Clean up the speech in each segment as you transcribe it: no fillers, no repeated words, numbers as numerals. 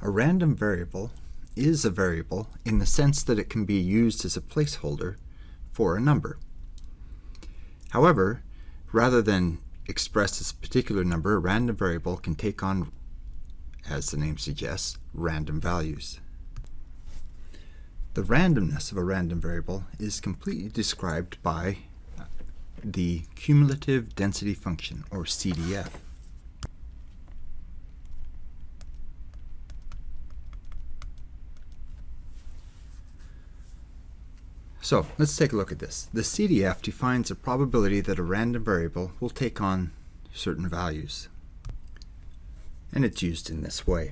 A random variable is a variable in the sense that it can be used as a placeholder for a number. However, rather than express as a particular number, a random variable can take on, as the name suggests, random values. The randomness of a random variable is completely described by the cumulative density function, or CDF. So let's take a look at this. The CDF defines a probability that a random variable will take on certain values. And it's used in this way.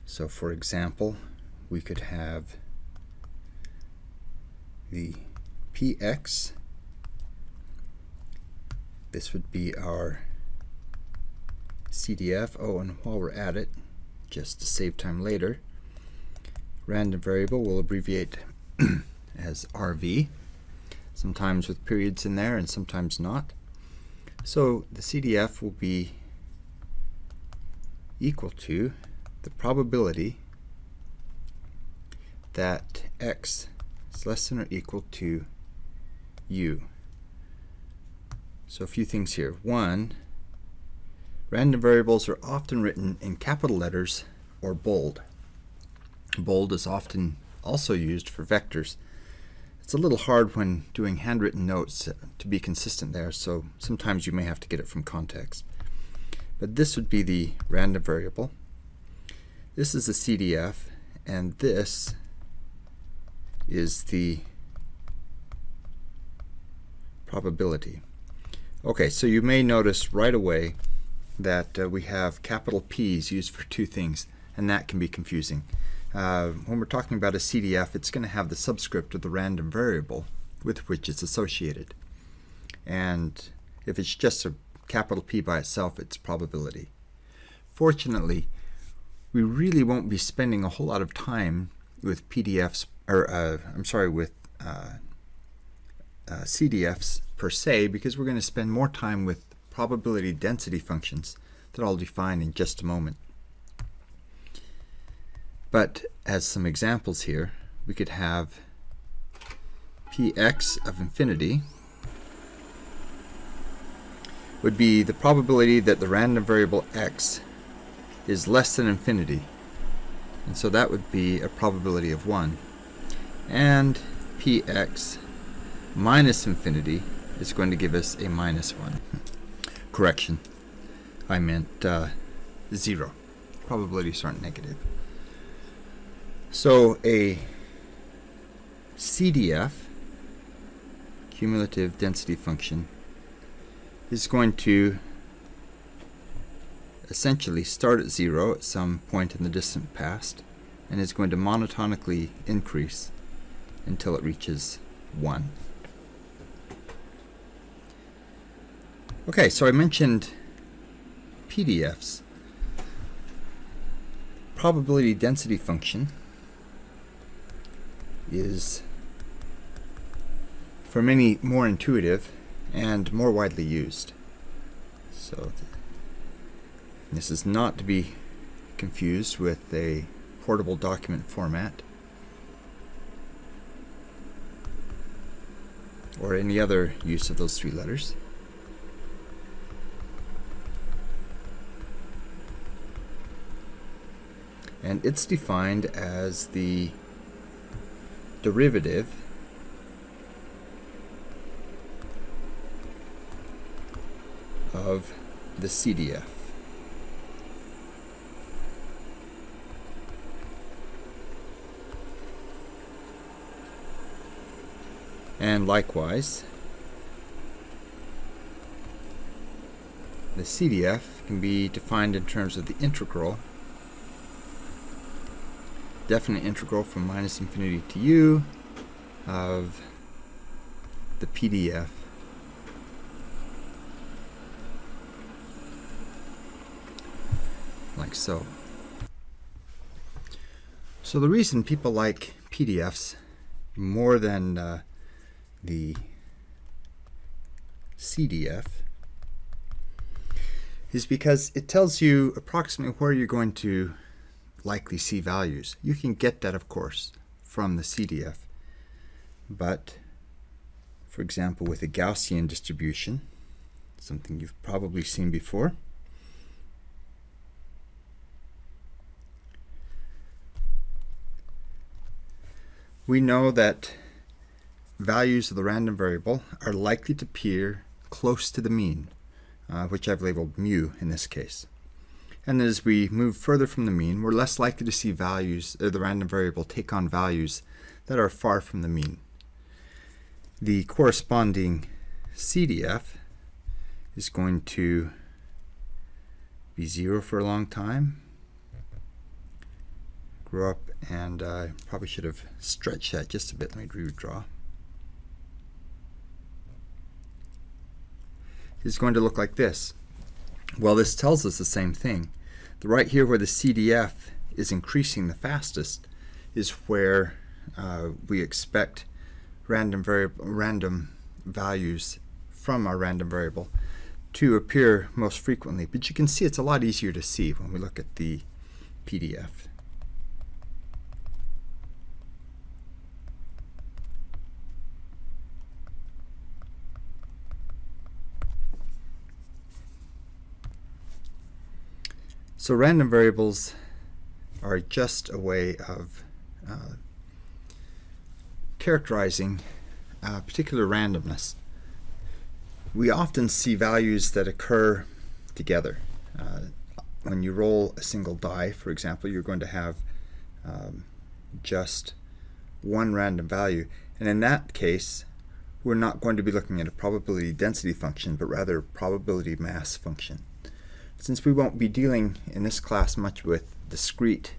So for example, we could have the px. This would be our CDF. Oh, and while we're at it, just to save time later, random variable will abbreviate as RV, sometimes with periods in there and sometimes not. So the CDF will be equal to the probability that x is less than or equal to u. So a few things here. One, random variables are often written in capital letters or bold. Bold is often also used for vectors. It's a little hard when doing handwritten notes to be consistent there, so sometimes you may have to get it from context. But this would be the random variable. This is the CDF, and this is the probability. Okay, so you may notice right away that we have capital P's used for two things, and that can be confusing. When we're talking about a CDF, it's going to have the subscript of the random variable with which it's associated. And if it's just a capital P by itself, it's probability. Fortunately, we really won't be spending a whole lot of time with PDFs, or with CDFs per se, because we're going to spend more time with probability density functions that I'll define in just a moment. But as some examples here, we could have px of infinity would be the probability that the random variable x is less than infinity. And so that would be a probability of 1. And px minus infinity is going to give us a minus 1. Correction, I meant 0. Probabilities aren't negative. So a CDF, cumulative density function, is going to essentially start at 0 at some point in the distant past, and is going to monotonically increase until it reaches 1. Okay, so I mentioned PDFs. Probability density function is, for many, more intuitive and more widely used. So this is not to be confused with a portable document format or any other use of those three letters. And it's defined as the derivative of the CDF. And likewise, the CDF can be defined in terms of the integral, definite integral from minus infinity to u of the PDF like so. So the reason people like PDFs more than the CDF is because it tells you approximately where you're going to likely see values. You can get that, of course, from the CDF. But, for example, with a Gaussian distribution, something you've probably seen before, we know that values of the random variable are likely to appear close to the mean, which I've labeled mu in this case. And as we move further from the mean, we're less likely to see values, the random variable take on values that are far from the mean. The corresponding CDF is going to be 0 for a long time, grow up, and I probably should have stretched that just a bit. Let me redraw. It's going to look like this. Well, this tells us the same thing. The right here where the CDF is increasing the fastest is where we expect random values from our random variable to appear most frequently. But you can see it's a lot easier to see when we look at the PDF. So random variables are just a way of characterizing particular randomness. We often see values that occur together. When you roll a single die, for example, you're going to have just one random value. And in that case, we're not going to be looking at a probability density function, but rather a probability mass function. Since we won't be dealing in this class much with discrete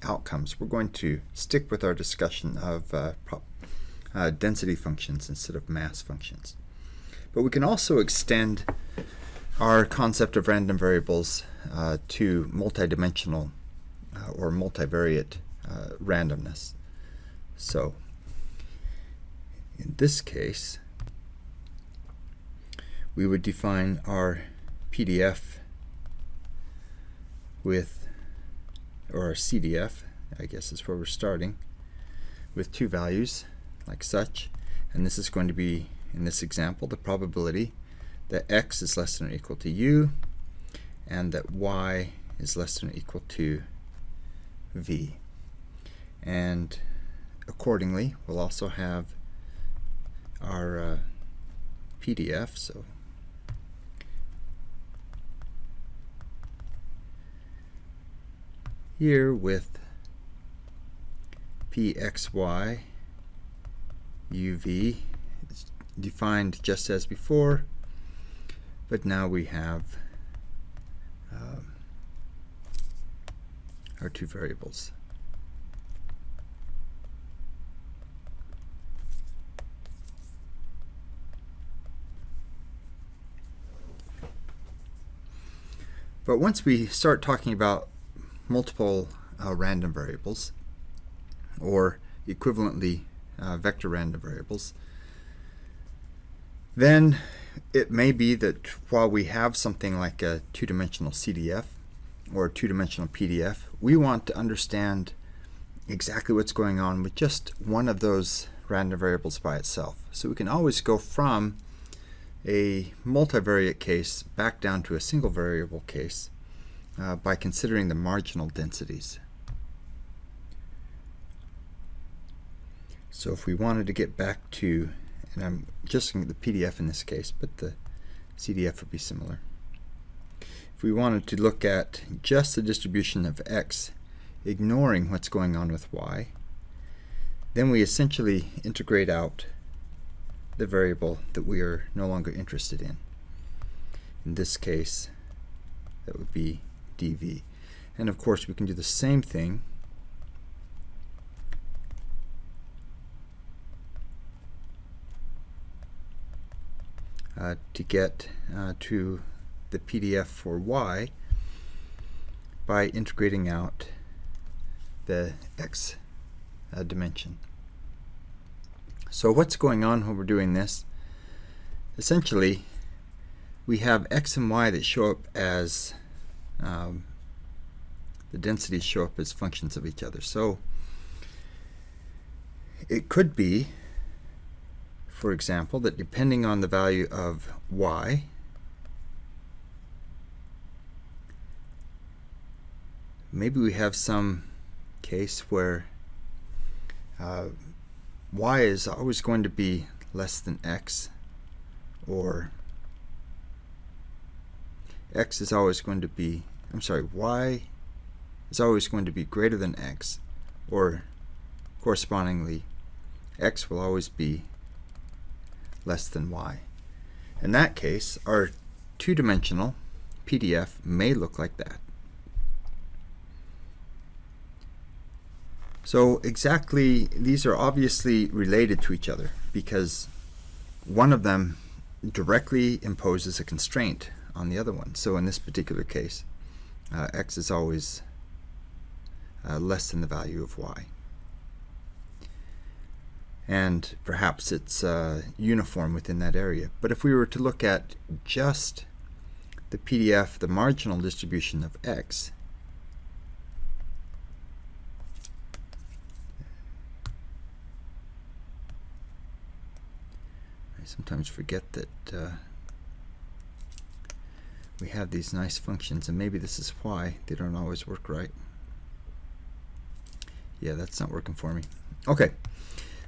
outcomes, we're going to stick with our discussion of density functions instead of mass functions. But we can also extend our concept of random variables to multidimensional or multivariate randomness. So in this case, we would define our PDF with, or our CDF, I guess is where we're starting, with two values like such. And this is going to be, in this example, the probability that x is less than or equal to u and that y is less than or equal to v. And accordingly, we'll also have our PDF. So here with pxy uv is defined just as before, but now we have our two variables. But once we start talking about multiple random variables, or equivalently vector random variables, then it may be that while we have something like a two-dimensional CDF or a two-dimensional PDF, we want to understand exactly what's going on with just one of those random variables by itself. So we can always go from a multivariate case back down to a single variable case by considering the marginal densities. So if we wanted to get back to, and I'm just looking at the PDF in this case, but the CDF would be similar. If we wanted to look at just the distribution of x, ignoring what's going on with y, then we essentially integrate out the variable that we are no longer interested in. In this case, that would be dv. And of course, we can do the same thing to get to the PDF for y by integrating out the x dimension. So what's going on when we're doing this? Essentially, we have x and y that show up as the the densities show up as functions of each other. So it could be, for example, that depending on the value of y, maybe we have some case where y is always going to be less than x, or x is always going to be, y is always going to be greater than x, or correspondingly, x will always be less than y. In that case, our two-dimensional PDF may look like that. So exactly, these are obviously related to each other because one of them directly imposes a constraint on the other one. So in this particular case, x is always less than the value of y. And perhaps it's uniform within that area. But if we were to look at just the PDF, the marginal distribution of x, I sometimes forget that we have these nice functions, and maybe this is why they don't always work right. Yeah, that's not working for me. Okay,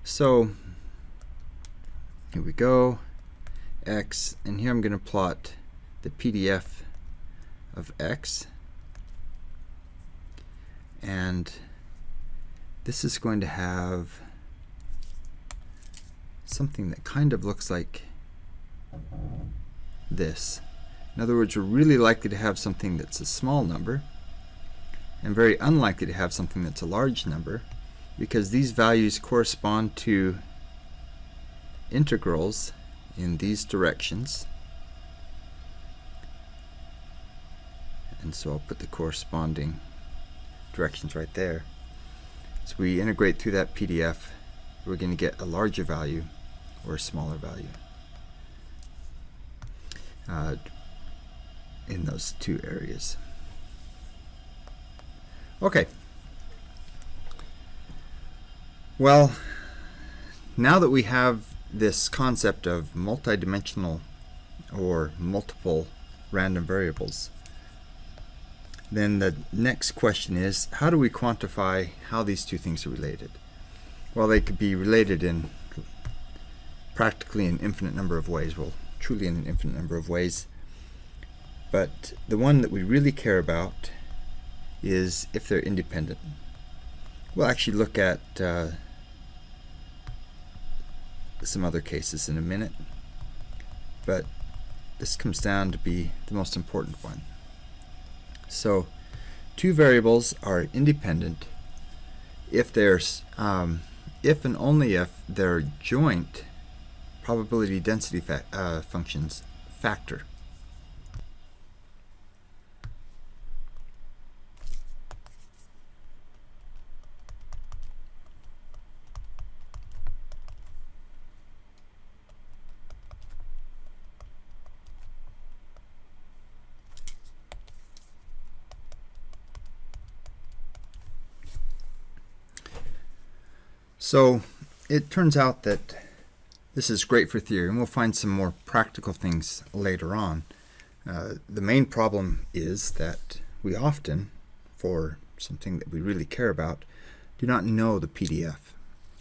so here we go, x, and here I'm going to plot the PDF of x, and this is going to have something that kind of looks like this. In other words, we're really likely to have something that's a small number and very unlikely to have something that's a large number, because these values correspond to integrals in these directions. And so I'll put the corresponding directions right there. As we integrate through that PDF, we're going to get a larger value or a smaller value in those two areas. Okay. Well, now that we have this concept of multidimensional or multiple random variables, then the next question is, how do we quantify how these two things are related? Well, they could be related in practically an infinite number of ways. Well, truly in an infinite number of ways. But the one that we really care about is if they're independent. We'll actually look at some other cases in a minute, but this comes down to be the most important one. So two variables are independent if there's if and only if their joint probability density functions factor. So it turns out that this is great for theory, and we'll find some more practical things later on. The main problem is that we often, for something that we really care about, do not know the PDF,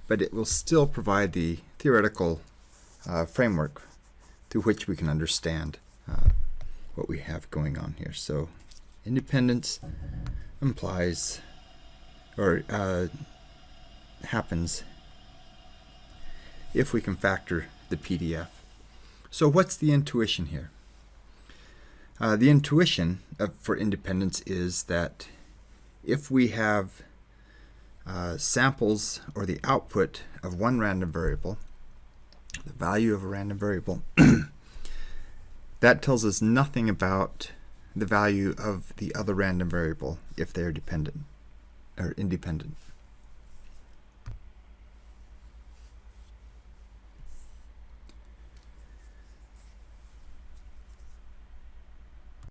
but it will still provide the theoretical framework through which we can understand what we have going on here. So independence implies, or happens if we can factor the PDF. So what's the intuition here? The intuition for independence is that if we have samples or the output of one random variable, the value of a random variable, that tells us nothing about the value of the other random variable if they're dependent or independent.